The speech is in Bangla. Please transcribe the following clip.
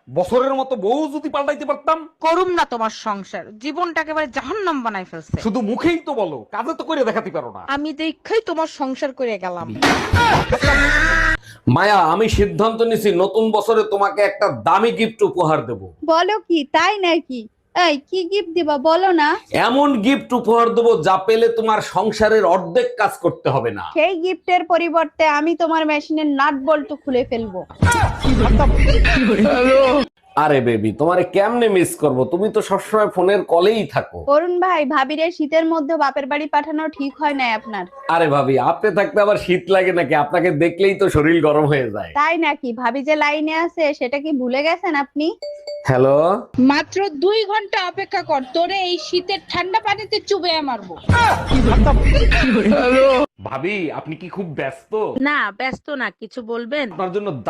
বছরের মতো বউ যদি পাল্টাইতে পারতাম। করুম না তোমার সংসার, জীবনটা একেবারে জাহান্নাম বানাই ফেলছে। শুধু মুখেই তো বলো, কাজে তো করে দেখাতে পারো না। আমি দেখাই তোমার সংসার করে গেলাম। মায়া, আমি সিদ্ধান্ত নিছি নতুন বছরে তোমাকে একটা দামি গিফট উপহার দেব। বলো কি, তাই নাকি? এই কি গিফট দিবা বলো না। এমন গিফট উপহার দেব যা পেলে তোমার সংসারের অর্ধেক কাজ করতে হবে না। সেই গিফটের পরিবর্তে আমি তোমার মেশিনের নাট বল্টু খুলে ফেলবো। আরে বেবি, তোমারে কেমনে মিস করব, তুমি তো সবসময় ফোনের কলেই থাকো। অরুণ ভাই, ভাবিরে শীতের মধ্যে বাপের বাড়ি পাঠানো ঠিক হয় না আপনার। আরে ভাবি, আপনি থাকতে আবার শীত লাগে নাকি? আপনাকে দেখলেই তো শরীর গরম হয়ে যায়। তাই নাকি? ভাবি যে লাইনে আছে সেটা কি ভুলে গেছেন আপনি? হ্যালো। মাত্র 2 ঘন্টা অপেক্ষা কর, তোরে এই শীতের ঠান্ডা পানিতে চুবে মারবো। ভাবি, আপনি কি খুব ব্যস্ত? না ব্যস্ত না, কিছু বলবেন? আপনার জন্য